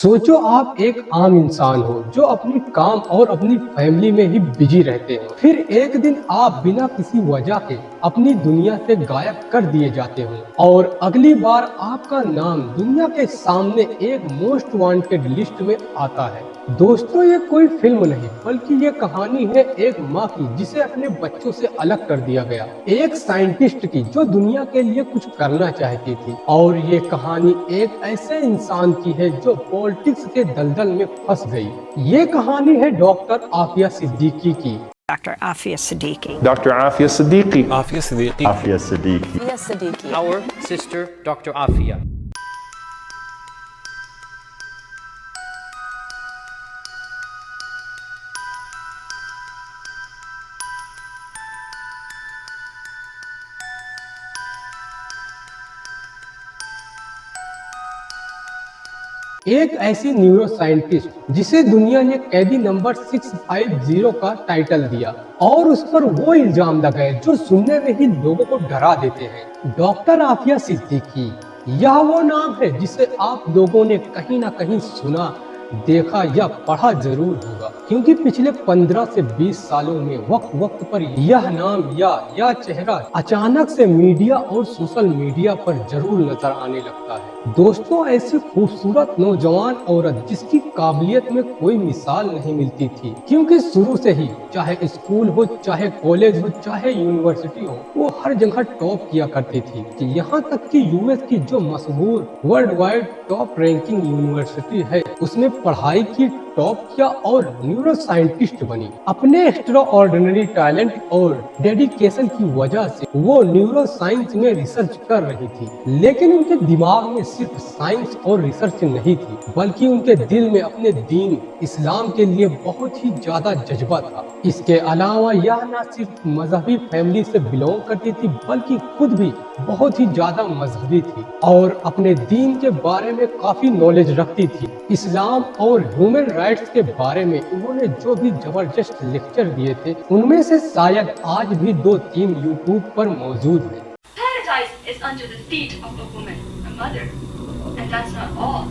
सोचो आप एक आम इंसान हो जो अपनी काम और अपनी फैमिली में ही बिजी रहते हो। फिर एक दिन आप बिना किसी वजह के अपनी दुनिया से गायब कर दिए जाते हो और अगली बार आपका नाम दुनिया के सामने एक मोस्ट वांटेड लिस्ट में आता है। दोस्तों, ये कोई फिल्म नहीं बल्कि ये कहानी है एक माँ की जिसे अपने बच्चों से अलग कर दिया गया, एक साइंटिस्ट की जो दुनिया के लिए कुछ करना चाहती थी, और ये कहानी एक ऐसे इंसान की है जो पॉलिटिक्स के दलदल में फंस गई। ये कहानी है डॉक्टर आफिया सिद्दीकी की। Dr. Afia Siddiqui. Dr. Afia Siddiqui. Afia Siddiqui. Afia Siddiqui. Afia Siddiqui. Our sister, Dr. Afia. एक ऐसी न्यूरो साइंटिस्ट जिसे दुनिया ने कैदी नंबर 650 का टाइटल दिया और उस पर वो इल्जाम लगाए जो सुनने में ही लोगों को डरा देते हैं। डॉक्टर आफिया सिद्दीकी, यह वो नाम है जिसे आप लोगों ने कहीं ना कहीं सुना, देखा या पढ़ा जरूर होगा, क्योंकि पिछले 15 से 20 सालों में वक्त वक्त पर यह नाम या चेहरा अचानक से मीडिया और सोशल मीडिया पर जरूर नजर आने लगता है। दोस्तों, ऐसी खूबसूरत नौजवान औरत जिसकी काबिलियत में कोई मिसाल नहीं मिलती थी, क्योंकि शुरू से ही चाहे स्कूल हो, चाहे कॉलेज हो, चाहे यूनिवर्सिटी हो, वो हर जगह टॉप किया करती थी। कि यहाँ तक कि यूएस की जो मशहूर world wide top ranking university है उसमें पढ़ाई की टॉप किया और न्यूरो साइंटिस्ट बनी। अपने एक्स्ट्रा ऑर्डिनरी टैलेंट और डेडिकेशन की वजह से वो न्यूरो साइंस में रिसर्च कर रही थी, लेकिन उनके दिमाग में सिर्फ साइंस और रिसर्च नहीं थी, बल्कि उनके दिल में अपने दीन इस्लाम के लिए बहुत ही ज्यादा जज्बा था। इसके अलावा यह न सिर्फ मजहबी फैमिली से बिलोंग करती थी बल्कि खुद भी बहुत ही ज्यादा मजहबी थी और अपने दीन के बारे में काफी नॉलेज रखती थी। इस्लाम और ह्यूमन राइट्स के बारे में उन्होंने जो भी जबरदस्त लेक्चर दिए थे उनमें से शायद आज भी 2-3 यूट्यूब पर मौजूद है। Paradise is under the feet of a woman, a mother. And that's not all.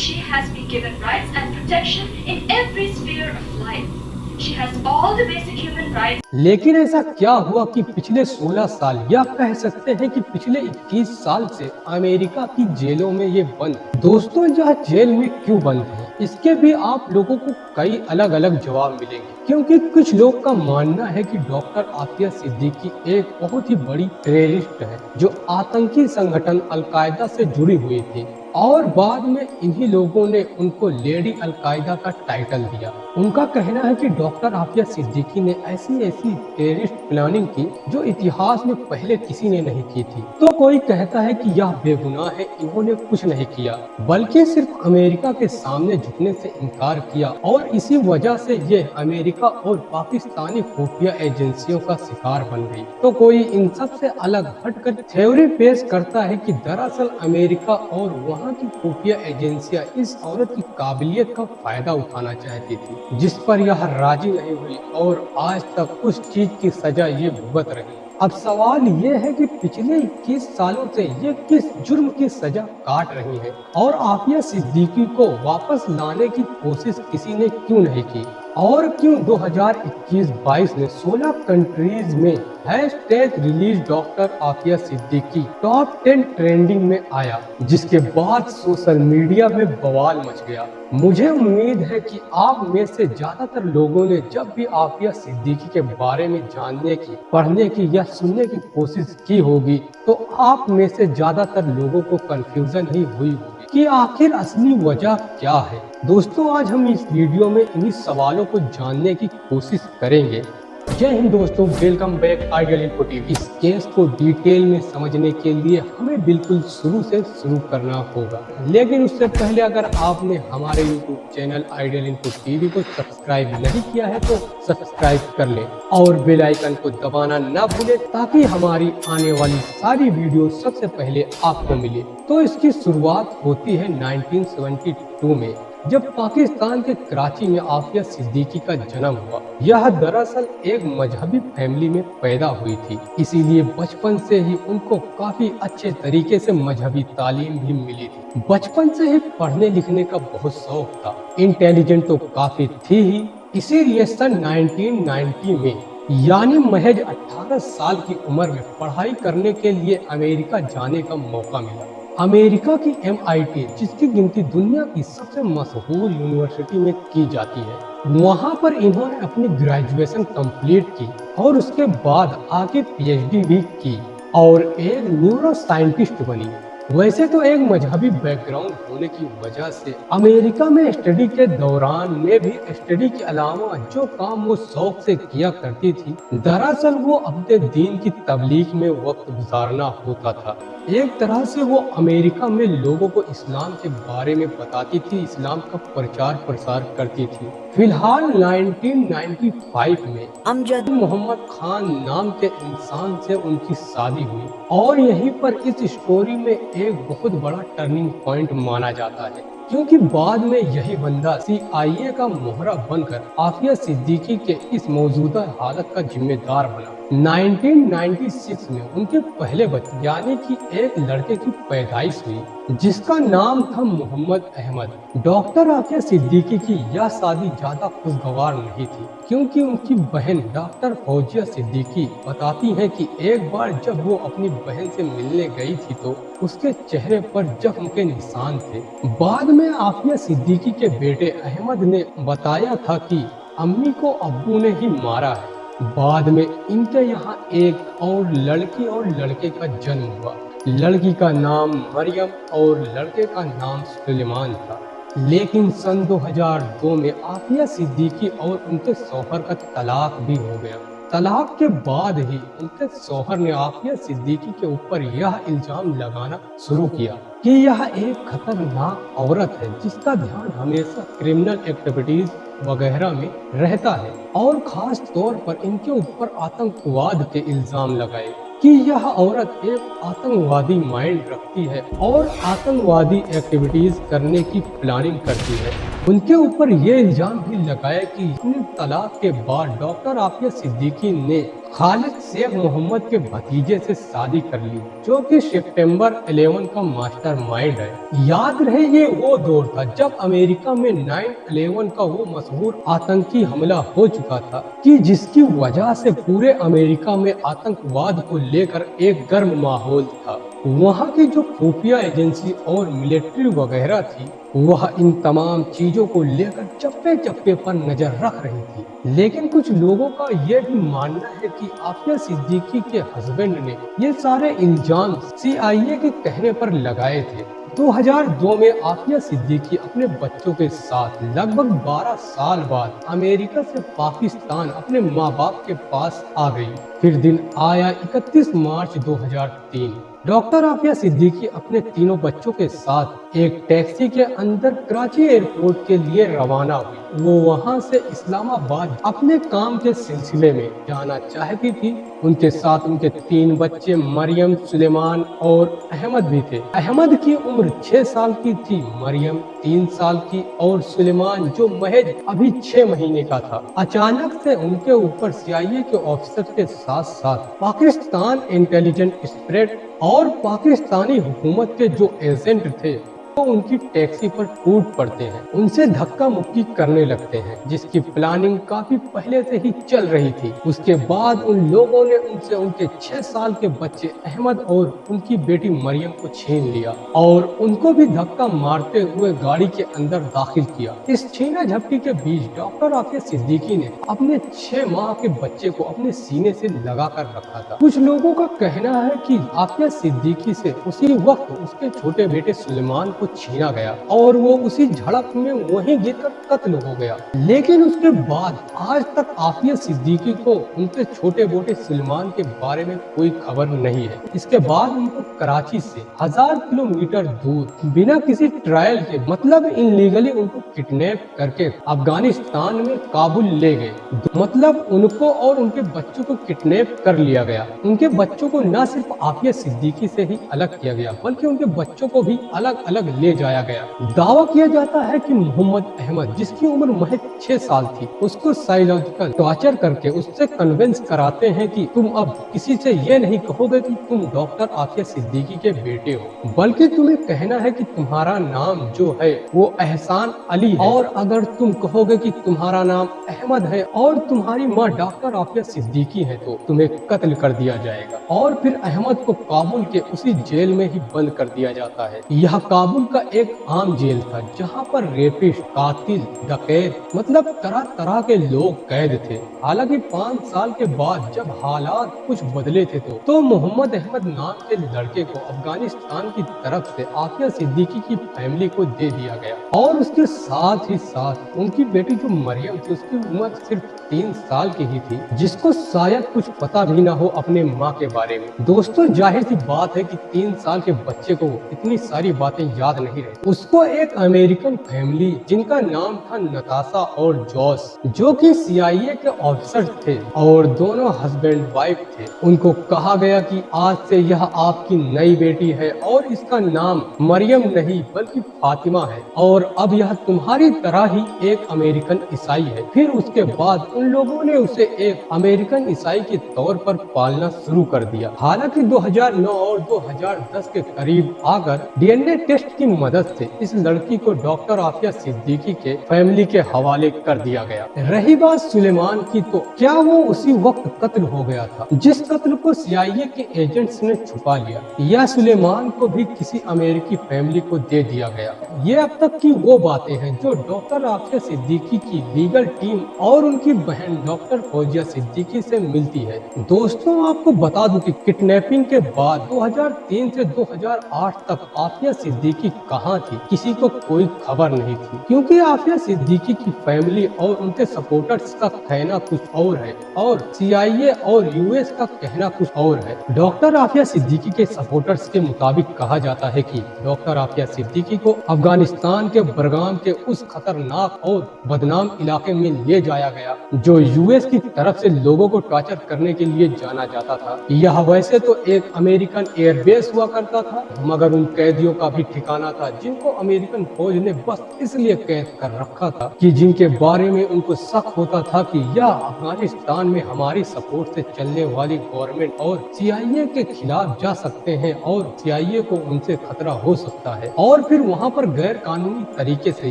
She has been given rights and protection in every sphere of life. She has all the basic human rights. लेकिन ऐसा क्या हुआ कि पिछले 16 साल या कह सकते हैं कि पिछले 21 साल से अमेरिका की जेलों में ये बंद। दोस्तों, यह जेल में क्यों बंद है इसके भी आप लोगों को कई अलग अलग जवाब मिलेंगे, क्योंकि कुछ लोग का मानना है कि डॉक्टर आफिया सिद्दीकी एक बहुत ही बड़ी टेररिस्ट है जो आतंकी संगठन अलकायदा से जुड़ी हुई थी और बाद में इन्हीं लोगों ने उनको लेडी अलकायदा का टाइटल दिया। उनका कहना है कि डॉक्टर आफिया सिद्दीकी ने ऐसी टेररिस्ट प्लानिंग की जो इतिहास में पहले किसी ने नहीं की थी। तो कोई कहता है कि यह बेगुनाह है, इन्होंने कुछ नहीं किया बल्कि सिर्फ अमेरिका के सामने झुकने से इनकार किया और इसी वजह से ये अमेरिका और पाकिस्तानी खुफिया एजेंसियों का शिकार बन गई। तो कोई इन सब से अलग हटकर थ्योरी पेश करता है कि दरअसल अमेरिका और वहाँ की खुफिया एजेंसियां इस औरत की काबिलियत का फायदा उठाना चाहती थी, जिस पर यह राजी नहीं हुई और आज तक उस चीज की सजा ये भुगत रही। अब सवाल ये है कि पिछले 21 सालों से ये किस जुर्म की सजा काट रही है और आफिया सिद्दीकी को वापस लाने की कोशिश किसी ने क्यों नहीं की, और क्यों 2021-22 में 16 कंट्रीज में #release doctor Aafia Siddiqui top 10 trending में आया, जिसके बाद सोशल मीडिया में बवाल मच गया। मुझे उम्मीद है कि आप में से ज्यादातर लोगों ने जब भी आफिया सिद्दीकी के बारे में जानने की, पढ़ने की या सुनने की कोशिश की होगी तो आप में से ज्यादातर लोगों को कंफ्यूजन ही हुई होगी कि आखिर असली वजह क्या है। दोस्तों, आज हम इस वीडियो में इन्हीं सवालों को जानने की कोशिश करेंगे। जय हिंद दोस्तों, welcome back ideal info TV. इस केस को डिटेल में समझने के लिए हमें बिल्कुल शुरू से शुरू करना होगा, लेकिन उससे पहले अगर आपने हमारे YouTube channel ideal info TV को सब्सक्राइब नहीं किया है तो सब्सक्राइब कर लें और बेल आइकन को दबाना ना भूलें ताकि हमारी आने वाली सारी वीडियो सबसे पहले आपको मिले। तो इसकी शुरुआत होती है 1972 1992 में जब पाकिस्तान के कराची में आफिया सिद्दीकी का जन्म हुआ। यह दरअसल एक मजहबी फैमिली में पैदा हुई थी, इसीलिए बचपन से ही उनको काफी अच्छे तरीके से मजहबी तालीम भी मिली थी। बचपन से ही पढ़ने लिखने का बहुत शौक था, इंटेलिजेंट तो काफी थी ही, इसीलिए सन 1990 में यानी महज 18 साल की उम्र में पढ़ाई करने के लिए अमेरिका जाने का मौका मिला। अमेरिका की MIT, जिसकी गिनती दुनिया की सबसे मशहूर यूनिवर्सिटी में की जाती है, वहां पर इन्होंने अपनी ग्रेजुएशन कंप्लीट की और उसके बाद आगे PhD भी की और एक न्यूरो साइंटिस्ट बनी। वैसे तो एक मजहबी बैकग्राउंड होने की वजह से अमेरिका में स्टडी के दौरान में भी स्टडी के अलावा जो काम वो शौक से किया करती थी, दरअसल वो अपने दीन की तबलीग में वक्त गुजारना होता था। एक तरह से वो अमेरिका में लोगों को इस्लाम के बारे में बताती थी, इस्लाम का प्रचार प्रसार करती थी। फिलहाल 1995 में अमजद मोहम्मद खान नाम के इंसान से उनकी शादी हुई और यहीं पर इस स्टोरी में एक बहुत बड़ा टर्निंग पॉइंट माना जाता है, क्योंकि बाद में यही बंदा CIA का मोहरा बनकर आफिया सिद्दीकी के इस मौजूदा हालत का जिम्मेदार बना। 1996 में उनके पहले बच्चे यानी कि एक लड़के की पैदाइश हुई जिसका नाम था मोहम्मद अहमद। डॉक्टर आफिया सिद्दीकी की यह शादी ज्यादा खुशगवार नहीं थी, क्योंकि उनकी बहन डॉक्टर फौजिया सिद्दीकी बताती हैं कि एक बार जब वो अपनी बहन से मिलने गई थी तो उसके चेहरे पर जख्म के निशान थे। बाद में आफिया सिद्दीकी के बेटे अहमद ने बताया था कि अम्मी को अब्बू ने ही मारा है। बाद में इनके यहाँ एक और लड़की और लड़के का जन्म हुआ। लड़की का नाम मरियम और लड़के का नाम सुलेमान था। लेकिन सन 2002 में आफिया सिद्दीकी और उनके शौहर का तलाक भी हो गया। तलाक के बाद ही उनके शौहर ने आफिया सिद्दीकी के ऊपर यह इल्जाम लगाना शुरू किया कि यह एक खतरनाक औरत है जिसका ध्यान हमेशा क्रिमिनल एक्टिविटीज वगैरह में रहता है, और खास तौर पर इनके ऊपर आतंकवाद के इल्जाम लगाए कि यह औरत एक आतंकवादी माइंड रखती है और आतंकवादी एक्टिविटीज करने की प्लानिंग करती है। उनके ऊपर ये इल्जाम भी लगाया कि अपने तलाक के बाद डॉक्टर आफिया सिद्दीकी ने खालिद शेख मोहम्मद के भतीजे से शादी कर ली, जो कि सितंबर 11 का मास्टरमाइंड है। याद रहे ये वो दौर था जब अमेरिका में 9/11 का वो मशहूर आतंकी हमला हो चुका था कि जिसकी वजह से पूरे अमेरिका में आतंकवाद को लेकर एक गर्म माहौल था। वहाँ की जो खुफिया एजेंसी और मिलिट्री वगैरह थी वह इन तमाम चीजों को लेकर चप्पे चप्पे पर नजर रख रही थी। लेकिन कुछ लोगों का यह भी मानना है कि आफिया सिद्दीकी के हस्बैंड ने ये सारे इल्जाम CIA के कहने पर लगाए थे। 2002 में आफिया सिद्दीकी अपने बच्चों के साथ लगभग 12 साल बाद अमेरिका से पाकिस्तान अपने माँ बाप के पास आ गई। फिर दिन आया 31 मार्च 2003। डॉक्टर आफिया सिद्दीकी अपने तीनों बच्चों के साथ एक टैक्सी के अंदर कराची एयरपोर्ट के लिए रवाना हुई। वो वहां से इस्लामाबाद अपने काम के सिलसिले में जाना चाहती थी। उनके साथ उनके 3 बच्चे मरियम, सुलेमान और अहमद भी थे। अहमद की उम्र 6 साल की थी, मरियम 3 साल की और सुलेमान जो महज अभी 6 महीने का था। अचानक से उनके ऊपर CIA के ऑफिसर के साथ साथ पाकिस्तान इंटेलिजेंस स्प्रेड और पाकिस्तानी हुकूमत के जो एजेंट थे वो उनकी टैक्सी पर टूट पड़ते हैं, उनसे धक्का मुक्की करने लगते हैं, जिसकी प्लानिंग काफी पहले से ही चल रही थी। उसके बाद उन लोगों ने उनसे उनके 6 साल के बच्चे अहमद और उनकी बेटी मरियम को छीन लिया और उनको भी धक्का मारते हुए गाड़ी के अंदर दाखिल किया। इस छीना झपटी के बीच डॉक्टर आफिया सिद्दीकी ने अपने 6 माह के बच्चे को अपने सीने से लगा कर रखा था। कुछ लोगों का कहना है कि आफिया सिद्दीकी से उसी वक्त उसके छोटे बेटे सुलेमान को छीना गया और वो उसी झड़प में वहीं गिरकर कत्ल हो गया। लेकिन उसके बाद आज तक आफिया सिद्दीकी को उनके छोटे बेटे सुलेमान के बारे में कोई खबर नहीं है। इसके बाद उनको कराची से 1000 किलोमीटर दूर बिना किसी ट्रायल के मतलब इनलीगली उनको किडनैप करके अफगानिस्तान में काबुल ले गए। मतलब उनको और उनके बच्चों को किडनैप कर लिया गया। उनके बच्चों को न सिर्फ आफिया सिद्दीकी से ही अलग किया गया बल्कि उनके बच्चों को भी अलग अलग ले जाया गया। दावा किया जाता है कि मोहम्मद अहमद, जिसकी उम्र महज 6 साल थी, उसको साइकोलॉजिकल टॉर्चर करके उससे कन्विंस कराते हैं कि तुम अब किसी से ये नहीं कहोगे कि तुम डॉक्टर आफिया सिद्दीकी के बेटे हो, बल्कि तुम्हें कहना है कि तुम्हारा नाम जो है वो एहसान अली है, और अगर तुम कहोगे कि तुम्हारा नाम अहमद है और तुम्हारी माँ डॉक्टर आफिया सिद्दीकी है तो तुम्हें कत्ल कर दिया जाएगा। और फिर अहमद को काबुल के उसी जेल में ही बंद कर दिया जाता है। यह काबुल का एक आम जेल था जहाँ पर रेपिस्ट, कातिल, डकैत, मतलब तरह तरह के लोग कैद थे। हालांकि 5 साल के बाद जब हालात कुछ बदले थे तो मोहम्मद अहमद नाम के लड़के को अफगानिस्तान की तरफ से आफिया सिद्दीकी की फैमिली को दे दिया गया, और उसके साथ ही साथ उनकी बेटी जो मरियम थी, उसकी उम्र सिर्फ 3 साल की ही थी, जिसको शायद कुछ पता भी ना हो अपने माँ के बारे में। दोस्तों, जाहिर सी बात है कि 3 साल के बच्चे को इतनी सारी बातें याद नहीं रहती। उसको एक अमेरिकन फैमिली जिनका नाम था नताशा और जॉस, जो कि CIA के ऑफिसर थे और दोनों हस्बैंड वाइफ थे, उनको कहा गया कि आज से यह आपकी नई बेटी है और इसका नाम मरियम नहीं बल्कि फातिमा है, और अब यह तुम्हारी तरह ही एक अमेरिकन ईसाई है। फिर उसके बाद उन लोगों ने उसे एक अमेरिकन ईसाई के तौर पर पालना शुरू कर दिया। हालांकि 2009 और 2010 के करीब आकर DNA टेस्ट की मदद से इस लड़की को डॉक्टर आफिया सिद्दीकी के फैमिली के हवाले कर दिया गया। रही बात सुलेमान की, तो क्या वो उसी वक्त कत्ल हो गया था जिस कत्ल को CIA के एजेंट्स ने छुपा लिया, या सुलेमान को भी किसी अमेरिकी फैमिली को दे दिया गया? ये अब तक की वो बातें हैं जो डॉक्टर आफिया सिद्दीकी की लीगल टीम और उनकी बहन डॉक्टर फौजिया सिद्दीकी से मिलती है। दोस्तों, आपको बता दूं कि किडनैपिंग के बाद 2003 से 2008 तक आफिया सिद्दीकी कहाँ थी, किसी को कोई खबर नहीं थी, क्योंकि आफिया सिद्दीकी की फैमिली और उनके सपोर्टर्स का कहना कुछ और है और CIA और US का कहना कुछ और है। डॉक्टर आफिया सिद्दीकी के सपोर्टर्स के मुताबिक कहा जाता है कि डॉक्टर आफिया सिद्दीकी को अफगानिस्तान के बरगाम के उस खतरनाक और बदनाम इलाके में ले जाया गया जो US की तरफ से लोगों को टॉर्चर करने के लिए जाना जाता था। यह वैसे तो एक अमेरिकन एयरबेस हुआ करता था, मगर उन कैदियों का भी ठिकाना था जिनको अमेरिकन फौज ने बस इसलिए कैद कर रखा था कि जिनके बारे में उनको शक होता था कि यह अफगानिस्तान में हमारी सपोर्ट से चलने वाली गवर्नमेंट और CIA के खिलाफ जा सकते हैं और CIA को उनसे खतरा हो सकता है। और फिर वहाँ पर गैर कानूनी तरीके से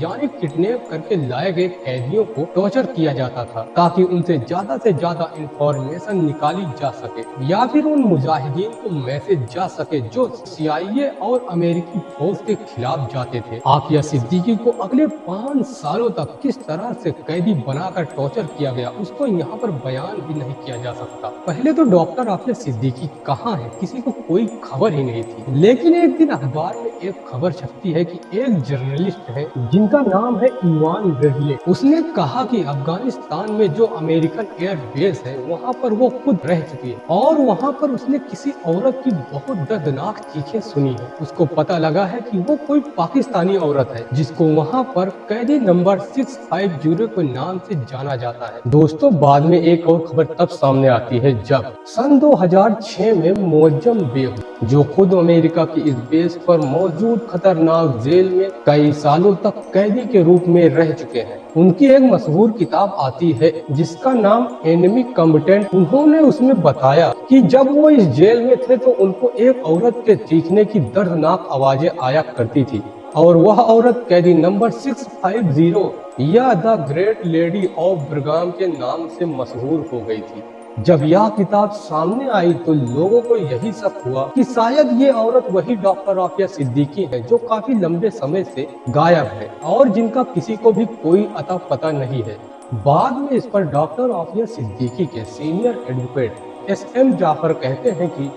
यानी किडनैप करके लाए गए कैदियों को टॉर्चर किया जाता था ताकि उनसे ज्यादा इंफॉर्मेशन निकाली जा सके, या फिर उन मुजाहिदीन को मैसेज जा सके जो CIA और अमेरिकी फौज के खिलाफ जाते थे। आफिया सिद्दीकी को अगले 5 सालों तक किस तरह से कैदी बनाकर टॉर्चर किया गया उसको यहाँ पर बयान भी नहीं किया जा सकता। पहले तो डॉक्टर आफिया सिद्दीकी कहाँ है, किसी को कोई खबर ही नहीं थी। लेकिन एक दिन अखबार में एक खबर छपती है कि एक जर्नलिस्ट है जिनका नाम है इवान ब्रेडले, उसने कहा कि अफगानिस्तान में जो अमेरिकन एयर बेस है वहाँ पर वो खुद रह चुकी है और वहाँ पर उसने किसी औरत की बहुत दर्दनाक चीखें सुनी है। उसको पता लगा है कि वो कोई पाकिस्तानी औरत है जिसको वहाँ पर कैदी नंबर 650 के नाम से जाना जाता है। दोस्तों, बाद में एक और खबर तब सामने आती है जब सन 2006 में मोअज्जम बेग, जो खुद अमेरिका की इस बेस पर मौजूद खतरनाक जेल में कई सालों तक कैदी के रूप में रह चुके हैं, उनकी एक मशहूर किताब आती है जिसका नाम एनिमी कॉम्बेटेंट। उन्होंने उसमें बताया कि जब वो इस जेल में थे तो उनको एक औरत के चीखने की दर्दनाक आवाजें आया करती थी और वह औरत कैदी नंबर 650 या the great lady of Bagram के नाम से मशहूर हो गई थी। जब यह किताब सामने आई तो लोगों को यही शक हुआ कि शायद ये औरत वही डॉक्टर आफिया सिद्दीकी है जो काफी लंबे समय से गायब है और जिनका किसी को भी कोई अता पता नहीं है। बाद में इस पर डॉक्टर आफिया सिद्दीकी के सीनियर एडवोकेट SM जाफर कहते हैं कि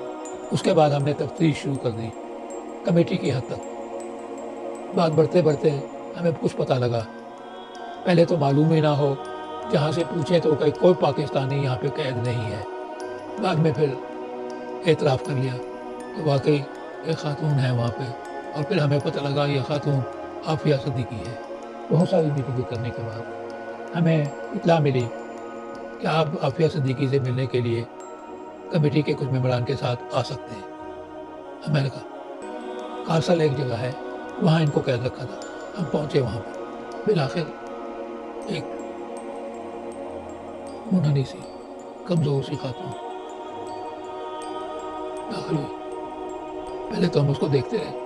उसके बाद हमने तफ्तीश शुरू कर दी कमेटी की हद तक। बात बढ़ते बढ़ते हमें कुछ पता लगा। पहले तो मालूम ही ना हो, जहाँ से पूछें तो कोई पाकिस्तानी यहाँ पे कैद नहीं है। बाद में फिर एतराफ़ कर लिया कि वाकई एक खातून है वहाँ पे, और फिर हमें पता लगा ये खातून आफिया सिद्दीकी है। बहुत सारी मीटिंग करने के बाद हमें इत्तला मिली कि आप आफिया सिद्दीकी से मिलने के लिए कमेटी के कुछ मेंबरान के साथ आ सकते हैं। मैंने कहा कासल एक जगह है وہاں ان کو قید رکھا تھا. ہم پہنچے وہاں پر. بالآخر ایک منحنی سی کمزور سی خاتون داخل ہوئی. پہلے تو ہم اس کو دیکھتے رہے.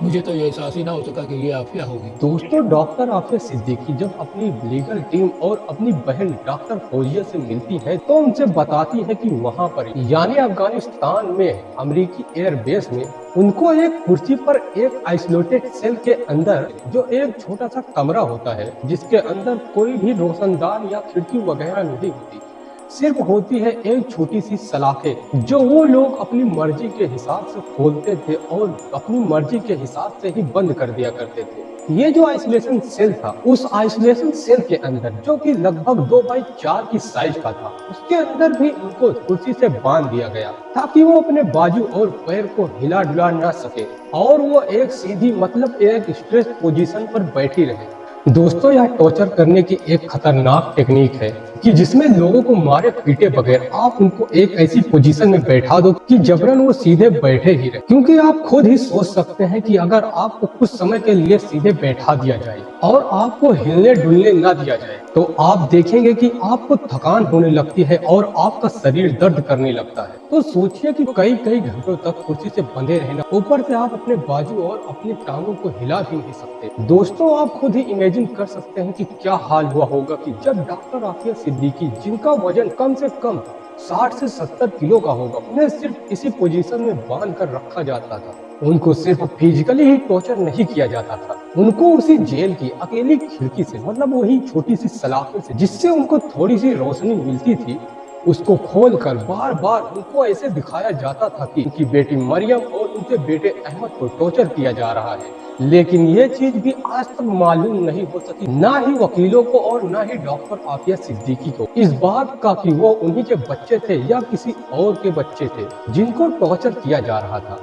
مجھے تو یہ احساس ہی نہ ہو سکا کہ یہ عافیہ ہوگی. دوستوں ڈاکٹر عافیہ صدیقی جب اپنی لیگل ٹیم اور اپنی بہن ڈاکٹر فوزیہ سے ملتی ہے تو ان سے بتاتی ہے کہ وہاں پر یعنی افغانستان میں امریکی ایئر بیس میں ان کو ایک کرسی پر ایک آئسولیٹڈ سیل کے اندر جو ایک چھوٹا سا کمرہ ہوتا ہے جس کے اندر کوئی بھی روشن دان یا کھڑکی وغیرہ نہیں ہوتی، صرف ہوتی ہے ایک چھوٹی سی سلاخیں جو وہ لوگ اپنی مرضی کے حساب سے کھولتے تھے اور اپنی مرضی کے حساب سے ہی بند کر دیا کرتے تھے. یہ جو آئسولیشن سیل تھا، اس آئسولیشن سیل کے اندر جو کہ لگ بھگ 2x4 کی سائز کا تھا، اس کے اندر بھی ان کو کرسی سے باندھ دیا گیا تاکہ وہ اپنے بازو اور پیر کو ہلا ڈلا نہ سکے اور وہ ایک سیدھی مطلب ایک اسٹریس پوزیشن پر بیٹھی رہے. دوستوں یہ ٹارچر کرنے کی ایک خطرناک ٹیکنیک ہے کہ جس میں لوگوں کو مارے پیٹے بغیر آپ ان کو ایک ایسی پوزیشن میں بیٹھا دو کہ جبرن وہ سیدھے بیٹھے ہی رہے. کیونکہ آپ خود ہی سوچ سکتے ہیں کہ اگر آپ کو کچھ سمے کے لیے سیدھے بیٹھا دیا جائے اور آپ کو ہلنے ڈلنے نہ دیا جائے تو آپ دیکھیں گے کہ آپ کو تھکان ہونے لگتی ہے اور آپ کا شریر درد کرنے لگتا ہے. تو سوچئے کہ کئی گھنٹوں تک کرسی سے بندھے رہنا، اوپر سے آپ اپنے بازو اور اپنی ٹانگوں کو ہلا بھی نہیں سکتے. دوستوں آپ خود ہی امیجن کر سکتے ہیں کہ کیا حال ہوا ہوگا کہ جب ڈاکٹر عافیہ صدیقی جن کا وزن کم سے کم 60 سے 70 کلو کا ہوگا، انہیں صرف اسی پوزیشن میں باندھ کر رکھا جاتا تھا. ان کو صرف فزیکلی ہی ٹارچر نہیں کیا جاتا تھا، ان کو اسی جیل کی اکیلی کھڑکی سے مطلب وہی چھوٹی سی سلاخوں سے جس سے ان کو تھوڑی سی روشنی ملتی تھی، اس کو کھول کر بار بار ان کو ایسے دکھایا جاتا تھا کہ ان کی بیٹی مریم اور ان کے بیٹے احمد کو ٹارچر کیا جا رہا ہے. لیکن یہ چیز بھی آج تک معلوم نہیں ہو سکی، نہ ہی وکیلوں کو اور نہ ہی ڈاکٹر عافیہ صدیقی کو، اس بات کا کہ وہ انہی کے بچے تھے یا کسی اور کے بچے تھے جن کو ٹارچر کیا جا رہا تھا.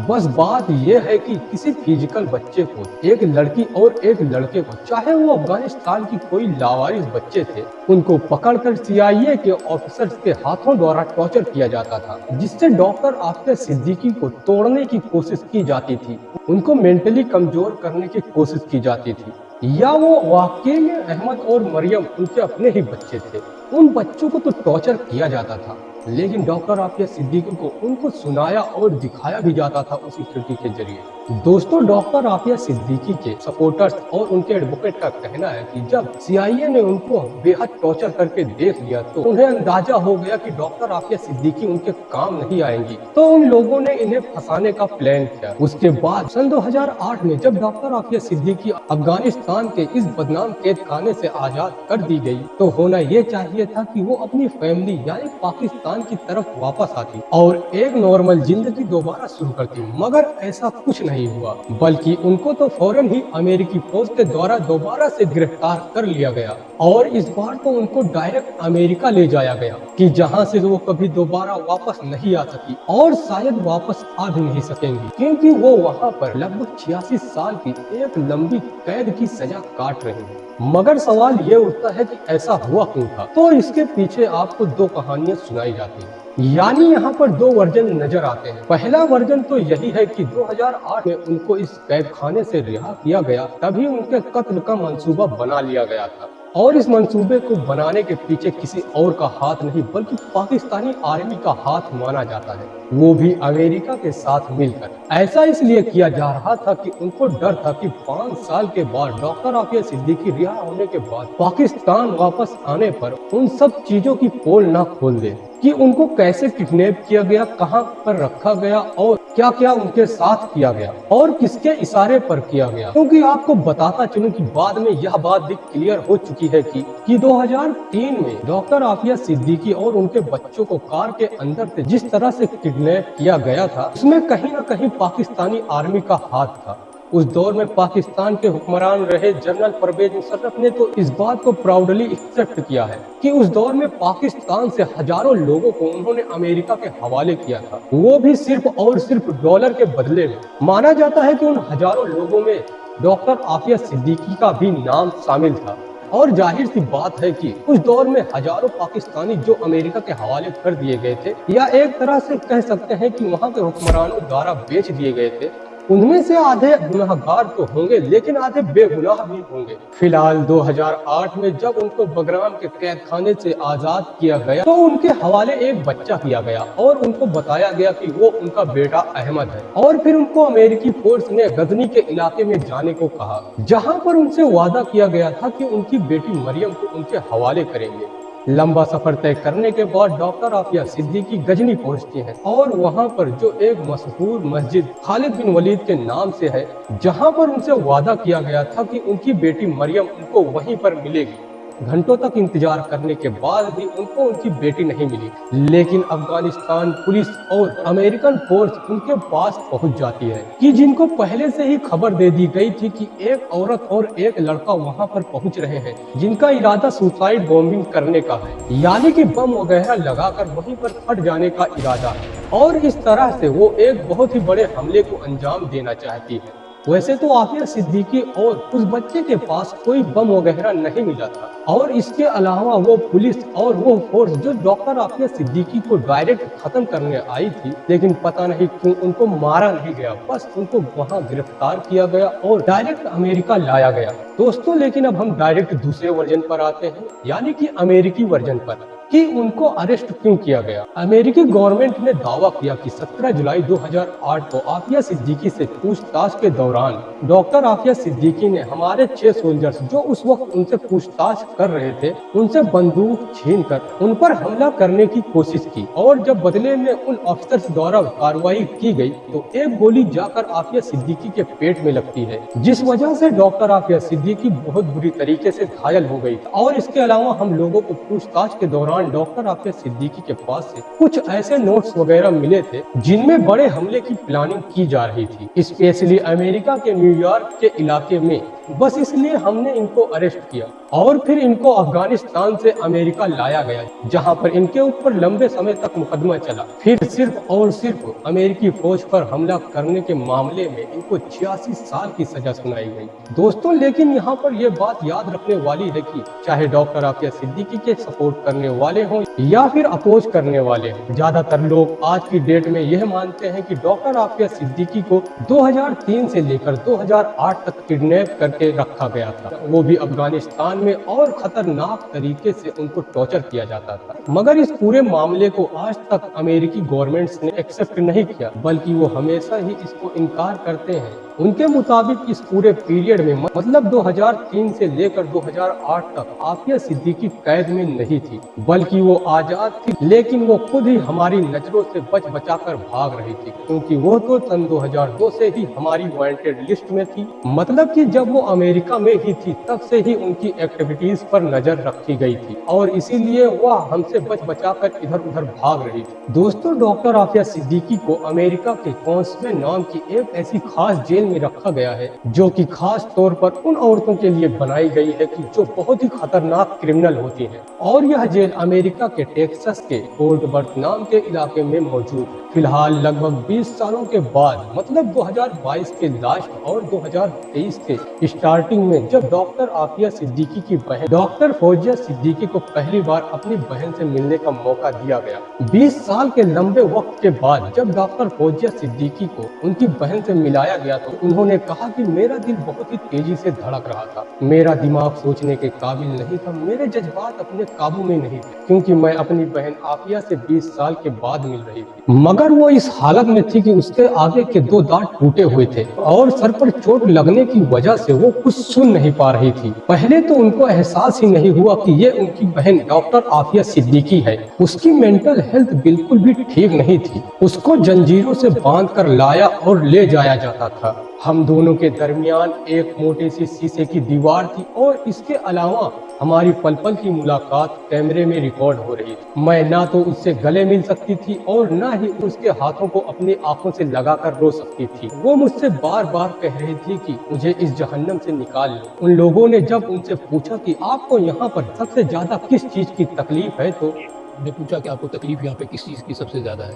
بس بات یہ ہے کہ کسی فزیکل بچے کو، ایک لڑکی اور ایک لڑکے کو، چاہے وہ افغانستان کی کوئی لاوارث بچے تھے، ان کو پکڑ کر CIA کے آفیسرز کے ہاتھوں دوارا ٹارچر کیا جاتا تھا جس سے ڈاکٹر عافیہ صدیقی کو توڑنے کی کوشش کی جاتی تھی، ان کو مینٹلی کمزور کرنے کی کوشش کی جاتی تھی. یا وہ واقعی میں احمد اور مریم ان کے اپنے ہی بچے تھے، ان بچوں کو تو ٹارچر کیا جاتا تھا لیکن ڈاکٹر عافیہ صدیقی کو ان کو سنایا اور دکھایا بھی جاتا تھا اسی کھڑکی کے ذریعے. دوستوں ڈاکٹر عافیہ صدیقی کے سپورٹرز اور ان کے ایڈوکیٹ کا کہنا ہے کہ جب CIA نے ان کو بے حد ٹارچر کر کے دیکھ لیا تو انہیں اندازہ ہو گیا کہ ڈاکٹر عافیہ صدیقی ان کے کام نہیں آئیں گی، تو ان لوگوں نے انہیں پھنسانے کا پلان کیا. اس کے بعد سن 2008 میں جب ڈاکٹر عافیہ صدیقی افغانستان کے اس بدنام قید خانے سے آزاد کر دی گئی تو ہونا یہ چاہیے تھا کہ وہ اپنی فیملی یعنی پاکستان کی طرف واپس آتی اور ایک نارمل زندگی دوبارہ شروع کرتی، مگر ایسا کچھ نہیں ہوا، بلکہ ان کو تو فوراً ہی امریکی فوج کے دوارا دوبارہ سے گرفتار کر لیا گیا اور اس بار تو ان کو ڈائریکٹ امریکہ لے جایا گیا کہ جہاں سے وہ کبھی دوبارہ واپس نہیں آ سکی اور شاید واپس آ بھی نہیں سکیں گی، کیونکہ وہ وہاں پر لگ بھگ 86 سال کی ایک لمبی قید کی سزا کاٹ رہے ہیں. مگر سوال یہ اٹھتا ہے کہ ایسا ہوا کیوں تھا؟ تو اس کے پیچھے آپ کو دو کہانیاں سنائی جاتی ہیں، یعنی یہاں پر دو ورژن نظر آتے ہیں. پہلا ورژن تو یہی ہے کہ 2008 میں ان کو اس قید خانے سے رہا کیا گیا، تبھی ان کے قتل کا منصوبہ بنا لیا گیا تھا اور اس منصوبے کو بنانے کے پیچھے کسی اور کا ہاتھ نہیں بلکہ پاکستانی آرمی کا ہاتھ مانا جاتا ہے، وہ بھی امریکہ کے ساتھ مل کر. ایسا اس لیے کیا جا رہا تھا کہ ان کو ڈر تھا کہ 5 سال کے بعد ڈاکٹر عافیہ صدیقی رہا ہونے کے بعد پاکستان واپس آنے پر ان سب چیزوں کی پول نہ کھول دے کہ ان کو کیسے کڈنیپ کیا گیا، کہاں پر رکھا گیا اور کیا کیا ان کے ساتھ کیا گیا اور کس کے اشارے پر کیا گیا. کیونکہ آپ کو بتاتا چلوں کہ بعد میں یہ بات بھی کلیئر ہو چکی ہے کہ 2003 میں ڈاکٹر عافیہ صدیقی اور ان کے بچوں کو کار کے اندر سے جس طرح سے کڈنیپ کیا گیا تھا اس میں کہیں نہ کہیں پاکستانی آرمی کا ہاتھ تھا. اس دور میں پاکستان کے حکمران رہے جنرل پرویز مشرف نے تو اس بات کو پراؤڈلی ایکسپٹ کیا ہے کہ اس دور میں پاکستان سے ہزاروں لوگوں کو انہوں نے امریکہ کے حوالے کیا تھا، وہ بھی صرف اور صرف ڈالر کے بدلے میں. مانا جاتا ہے کہ ان ہزاروں لوگوں میں ڈاکٹر عافیہ صدیقی کا بھی نام شامل تھا اور ظاہر سی بات ہے کہ اس دور میں ہزاروں پاکستانی جو امریکہ کے حوالے کر دیے گئے تھے یا ایک طرح سے کہہ سکتے ہیں کہ وہاں کے حکمرانوں دوارا بیچ دیے گئے تھے، उनमें से आधे गुनहगार तो होंगे लेकिन आधे बेगुनाह भी होंगे। फिलहाल 2008 में जब उनको बगराम के कैद खाने से आजाद किया गया तो उनके हवाले एक बच्चा किया गया और उनको बताया गया कि वो उनका बेटा अहमद है। और फिर उनको अमेरिकी फोर्स ने गजनी के इलाके में जाने को कहा, जहां पर उनसे वादा किया गया था कि उनकी बेटी मरियम को उनके हवाले करेंगे। लंबा सफर तय करने के बाद डॉक्टर आफिया सिद्दीकी गजनी पहुंचती हैं और वहां पर जो एक मशहूर मस्जिद खालिद बिन वलीद के नाम से है, जहां पर उनसे वादा किया गया था कि उनकी बेटी मरियम उनको वहीं पर मिलेगी। घंटों तक इंतजार करने के बाद भी उनको उनकी बेटी नहीं मिली, लेकिन अफगानिस्तान पुलिस और अमेरिकन फोर्स उनके पास पहुंच जाती है कि जिनको पहले से ही खबर दे दी गई थी कि एक औरत और एक लड़का वहां पर पहुंच रहे हैं, जिनका इरादा सुसाइड बॉम्बिंग करने का है, यानी कि बम वगैरह लगाकर वहीं पर फट जाने का इरादा है और इस तरह से वो एक बहुत ही बड़े हमले को अंजाम देना चाहती है। वैसे तो आफिया सिद्दीकी और उस बच्चे के पास कोई बम वगैरह नहीं मिला था और इसके अलावा वो पुलिस और वो फोर्स जो डॉक्टर आफिया सिद्दीकी को डायरेक्ट खत्म करने आई थी, लेकिन पता नहीं क्यों उनको मारा नहीं गया, बस उनको वहां गिरफ्तार किया गया और डायरेक्ट अमेरिका लाया गया। दोस्तों लेकिन अब हम डायरेक्ट दूसरे वर्जन पर आते हैं, यानी कि अमेरिकी वर्जन पर, कि उनको अरेस्ट क्यों किया गया। अमेरिकी गवर्नमेंट ने दावा किया कि 17 जुलाई 2008 को आफिया सिद्दीकी से पूछताछ के दौरान डॉक्टर आफिया सिद्दीकी ने हमारे 6 सोल्जर्स जो उस वक्त उनसे पूछताछ कर रहे थे, उनसे बंदूक छीनकर उन पर हमला करने की कोशिश की और जब बदले में उन ऑफिसर्स द्वारा कार्रवाई की गई तो एक गोली जाकर आफिया सिद्दीकी के पेट में लगती है, जिस वजह से डॉक्टर आफिया सिद्दीकी बहुत बुरी तरीके से घायल हो गई। और इसके अलावा हम लोगों को पूछताछ के दौरान डॉक्टर आफिया सिद्दीकी के पास से कुछ ऐसे नोट्स वगैरह मिले थे जिनमें बड़े हमले की प्लानिंग की जा रही थी, स्पेशली अमेरिका के न्यूयॉर्क के इलाके में। बस इसलिए हमने इनको अरेस्ट किया और फिर इनको अफगानिस्तान से अमेरिका लाया गया, जहां पर इनके ऊपर लंबे समय तक मुकदमा चला। फिर सिर्फ और सिर्फ अमेरिकी फौज पर हमला करने के मामले में इनको 86 साल की सजा सुनाई गई। दोस्तों लेकिन यहाँ पर यह बात याद रखने वाली है कि चाहे डॉक्टर आफिया सिद्दीकी के सपोर्ट करने वाले हों या फिर अपोज करने वाले हों, ज्यादातर लोग आज की डेट में यह मानते हैं कि डॉक्टर आफिया सिद्दीकी को 2003 से लेकर 2008 तक किडनैप करके रखा गया था, वो भी अफगानिस्तान में, और खतरनाक तरीके से उनको टॉर्चर किया जाता था। मगर इस पूरे मामले को आज तक अमेरिकी गवर्नमेंट्स ने एक्सेप्ट नहीं किया, बल्कि वो हमेशा ही इसको इनकार करते हैं। उनके मुताबिक इस पूरे पीरियड में मतलब 2003 से लेकर 2008 तक आफिया सिद्दीकी कैद में नहीं थी, बल्कि वो आजाद थी, लेकिन वो खुद ही हमारी नजरों से बच बचाकर भाग रही थी, क्योंकि वो तो सन 2002 से ही हमारी वांटेड लिस्ट में थी। मतलब कि जब वो अमेरिका में ही थी तब से ही उनकी एक्टिविटीज पर नजर रखी गई थी और इसीलिए वह हमसे बच बचाकर इधर उधर भाग रही थी। दोस्तों डॉक्टर आफिया सिद्दीकी को अमेरिका के कॉन्सवे नाम की एक ऐसी खास जेल में रखा गया है जो कि खास तौर पर उन औरतों के लिए बनाई गई है कि जो बहुत ही खतरनाक क्रिमिनल होती हैं, और यह जेल अमेरिका के टेक्सास के फोर्ट वर्थ नाम के इलाके में मौजूद है। फिलहाल लगभग 20 सालों के बाद मतलब 2022 के लास्ट और 2023 के स्टार्टिंग में जब डॉक्टर आफिया सिद्दीकी की बहन डॉक्टर फौजिया सिद्दीकी को पहली बार अपनी बहन से मिलने का मौका दिया गया। 20 साल के लंबे वक्त के बाद जब डॉक्टर फौजिया सिद्दीकी को उनकी बहन से मिलाया गया तो उन्होंने कहा कि मेरा दिल बहुत ही तेजी से धड़क रहा था, मेरा दिमाग सोचने के काबिल नहीं था, मेरे जज्बात अपने काबू में नहीं थे, क्योंकि मैं अपनी बहन आफिया से 20 साल के बाद मिल रही थी। मगर वो इस हालत में थी कि उसके आगे के 2 दांत टूटे हुए थे और सर पर चोट लगने की वजह से वो कुछ सुन नहीं पा रही थी। पहले तो उनको एहसास ही नहीं हुआ कि ये उनकी बहन डॉक्टर आफिया सिद्दीकी है। उसकी मेंटल हेल्थ बिल्कुल भी ठीक नहीं थी, उसको जंजीरों से बांध कर लाया और ले जाया जाता था। हम दोनों के दरमियान एक मोटी सी शीशे की दीवार थी और इसके अलावा हमारी पल पल की मुलाकात कैमरे में रिकॉर्ड हो रही थी। मैं ना तो उससे गले मिल सकती थी और ना ही उसके हाथों को अपनी आंखों से लगाकर रो सकती थी। वो मुझसे बार बार कह रही थी कि मुझे इस जहन्नम से निकाल लो। उन लोगों ने जब उनसे पूछा कि आपको यहाँ पर सबसे ज्यादा किस चीज की तकलीफ है तो हमने पूछा कि आपको तकलीफ यहाँ पे किस चीज़ की सबसे ज़्यादा है।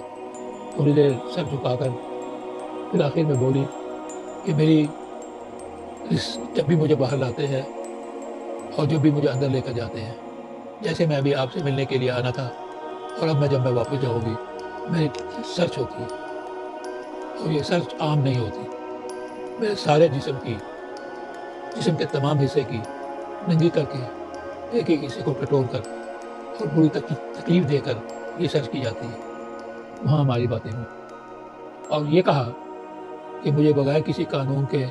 थोड़ी देर सर झुकाकर फिर आखिर में बोली कि मेरी जब भी मुझे बाहर लाते हैं और जब भी मुझे अंदर लेकर जाते हैं, जैसे मैं अभी आपसे मिलने के लिए आना था और अब जब मैं वापस जाऊँगी मेरी सर्च होती है और ये सर्च आम नहीं होती, मेरे सारे जिस्म के तमाम हिस्से की नंगी करके एक एक हिस्से को टटोल कर और बुरी तकलीफ देकर ये सर्च की जाती है। वहाँ हमारी बातें हुई और ये कहा कि मुझे बगैर किसी कानून के,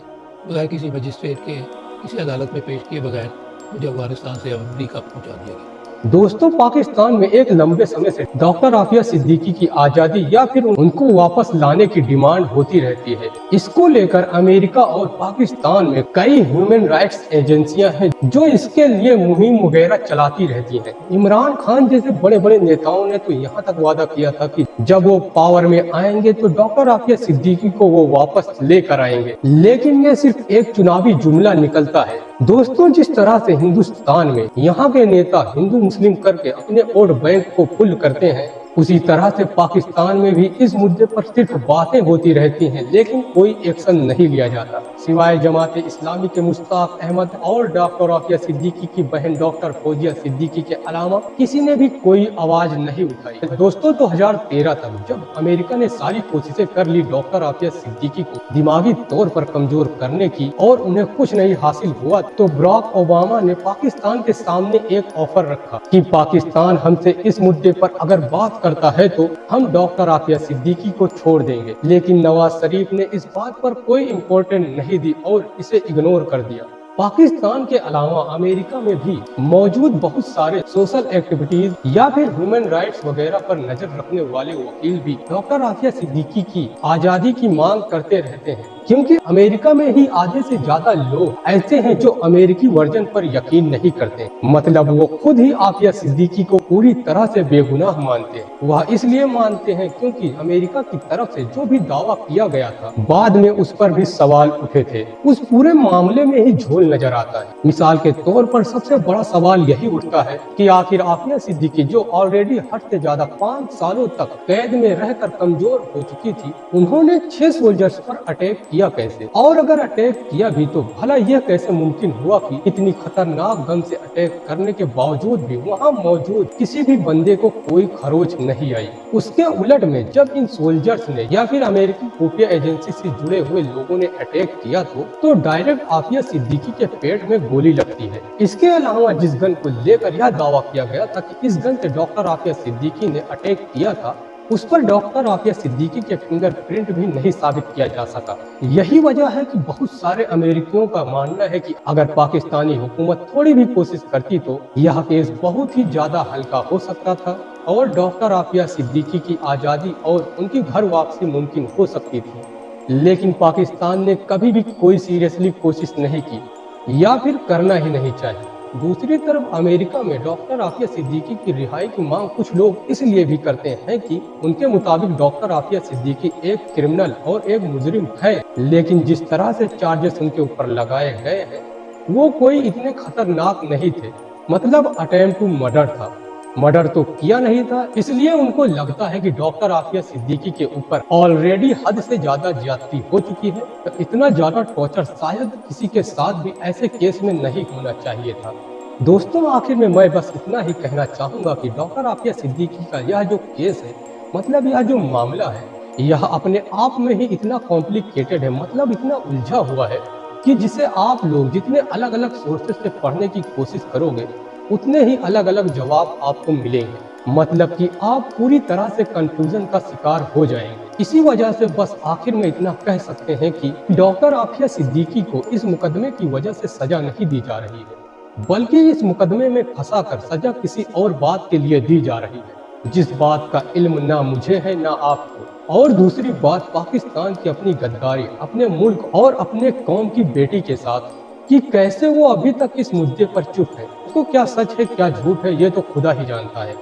बगैर किसी मजिस्ट्रेट के, किसी अदालत में पेश किए बगैर मुझे अफगानिस्तान से अमेरिका पहुँचा दिया गया। दोस्तों, पाकिस्तान में एक लंबे समय से डॉक्टर आफिया सिद्दीकी की आजादी या फिर उनको वापस लाने की डिमांड होती रहती है। इसको लेकर अमेरिका और पाकिस्तान में कई ह्यूमन राइट्स एजेंसियां हैं जो इसके लिए मुहिम वगैरह चलाती रहती हैं। इमरान खान जैसे बड़े बड़े नेताओं ने तो यहाँ तक वादा किया था कि जब वो पावर में आएंगे तो डॉक्टर आफिया सिद्दीकी को वो वापस लेकर आएंगे, लेकिन ये सिर्फ एक चुनावी जुमला निकलता है। दोस्तों, जिस तरह से हिंदुस्तान में यहाँ के नेता हिंदू मुस्लिम करके अपने वोट बैंक को फुल करते हैं, उसी तरह से पाकिस्तान में भी इस मुद्दे पर सिर्फ बातें होती रहती हैं, लेकिन कोई एक्शन नहीं लिया जाता। सिवाय जमात इस्लामी के मुश्ताक अहमद और डॉक्टर आफिया सिद्दीकी की बहन डॉक्टर फौजिया सिद्दीकी के अलावा किसी ने भी कोई आवाज नहीं उठाई। दोस्तों, 2013 तक जब अमेरिका ने सारी कोशिशें कर ली डॉक्टर आफिया सिद्दीकी को दिमागी तौर पर कमजोर करने की और उन्हें कुछ नहीं हासिल हुआ, तो बराक ओबामा ने पाकिस्तान के सामने एक ऑफर रखा कि पाकिस्तान हमसे इस मुद्दे पर अगर बात करता है तो हम डॉक्टर आफिया सिद्दीकी को छोड़ देंगे। लेकिन नवाज शरीफ ने इस बात पर कोई इम्पोर्टेंस नहीं दी और इसे इग्नोर कर दिया। पाकिस्तान के अलावा अमेरिका में भी मौजूद बहुत सारे सोशल एक्टिविटीज या फिर ह्यूमन राइट्स वगैरह पर नजर रखने वाले वकील भी डॉक्टर आफिया सिद्दीकी की आजादी की मांग करते रहते हैं, क्योंकि अमेरिका में ही आधे से ज्यादा लोग ऐसे हैं जो अमेरिकी वर्जन पर यकीन नहीं करते। मतलब वो खुद ही आफिया सिद्दीकी को पूरी तरह से बेगुनाह मानते हैं। वह इसलिए मानते हैं क्योंकि अमेरिका की तरफ से जो भी दावा किया गया था बाद में उस पर भी सवाल उठे थे। उस पूरे मामले में ही झोल नजर आता है। मिसाल के तौर पर सबसे बड़ा सवाल यही उठता है कि आखिर आफिया सिद्दीकी जो ऑलरेडी हद से ज्यादा 5 सालों तक कैद में रहकर कमजोर हो चुकी थी, उन्होंने 6 सोल्जर्स पर अटैक किया कैसे? और अगर अटैक किया भी तो भला यह कैसे मुमकिन हुआ कि इतनी खतरनाक गन से अटैक करने के बावजूद भी वहां मौजूद किसी भी बंदे को कोई खरोच नहीं आई? उसके उलट में जब इन सोल्जर्स ने या फिर अमेरिकी खुफिया एजेंसी से जुड़े हुए लोगों ने अटैक किया तो डायरेक्ट आफिया सिद्दीकी के पेट में गोली लगती है। इसके अलावा जिस गन को लेकर यह दावा किया गया था कि इस गन से डॉक्टर आफिया सिद्दीकी ने अटैक किया था, उस पर डॉक्टर आफिया सिद्दीकी के फिंगरप्रिंट भी नहीं साबित किया जा सका। यही वजह है कि बहुत सारे अमेरिकियों का मानना है कि अगर पाकिस्तानी हुकूमत थोड़ी भी कोशिश करती तो यह केस बहुत ही ज्यादा हल्का हो सकता था और डॉक्टर आफिया सिद्दीकी की आजादी और उनकी घर वापसी मुमकिन हो सकती थी। लेकिन पाकिस्तान ने कभी भी कोई सीरियसली कोशिश नहीं की या फिर करना ही नहीं चाहिए। दूसरी तरफ अमेरिका में डॉक्टर आफिया सिद्दीकी की रिहाई की मांग कुछ लोग इसलिए भी करते हैं कि उनके मुताबिक डॉक्टर आफिया सिद्दीकी एक क्रिमिनल और एक मुजरिम है, लेकिन जिस तरह से चार्जेस उनके ऊपर लगाए गए हैं वो कोई इतने खतरनाक नहीं थे। मतलब अटेम्प्ट टू मर्डर था, मर्डर तो किया नहीं था। इसलिए उनको लगता है कि डॉक्टर आफिया सिद्दीकी के ऊपर ऑलरेडी हद से ज्यादा ज्यादती हो चुकी है, तो इतना ज्यादा टॉर्चर शायद किसी के साथ भी ऐसे केस में नहीं होना चाहिए था। दोस्तों, आखिर में मैं बस इतना ही कहना चाहूंगा कि डॉक्टर आफिया सिद्दीकी का यह जो केस है, मतलब यह जो मामला है, यह अपने आप में ही इतना कॉम्प्लिकेटेड है, मतलब इतना उलझा हुआ है कि जिसे आप लोग जितने अलग अलग सोर्सेज से पढ़ने की कोशिश करोगे उतने ही अलग अलग जवाब आपको मिलेंगे। मतलब कि आप पूरी तरह से कंफ्यूजन का शिकार हो जाएंगे। इसी वजह से बस आखिर में इतना कह सकते हैं कि डॉक्टर आफिया सिद्दीकी को इस मुकदमे की वजह से सजा नहीं दी जा रही है, बल्कि इस मुकदमे में फंसाकर सजा किसी और बात के लिए दी जा रही है, जिस बात का इल्म ना मुझे है ना आपको। और दूसरी बात, पाकिस्तान की अपनी गद्दारी अपने मुल्क और अपने कौम की बेटी के साथ कि कैसे वो अभी तक इस मुद्दे पर चुप है। उसको क्या सच है क्या झूठ है ये तो खुदा ही जानता है।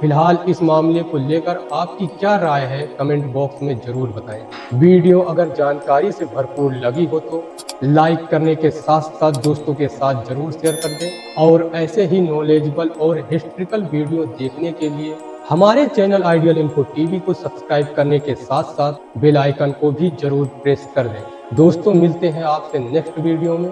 फिलहाल इस मामले को लेकर आपकी क्या राय है कमेंट बॉक्स में जरूर बताएं। वीडियो अगर जानकारी से भरपूर लगी हो तो लाइक करने के साथ साथ दोस्तों के साथ जरूर शेयर कर दें और ऐसे ही नॉलेजेबल और हिस्ट्रिकल वीडियो देखने के लिए हमारे चैनल आइडियल इन्फो टीवी को सब्सक्राइब करने के साथ साथ बेल आइकन को भी जरूर प्रेस कर दें। दोस्तों, मिलते हैं आपसे नेक्स्ट वीडियो में।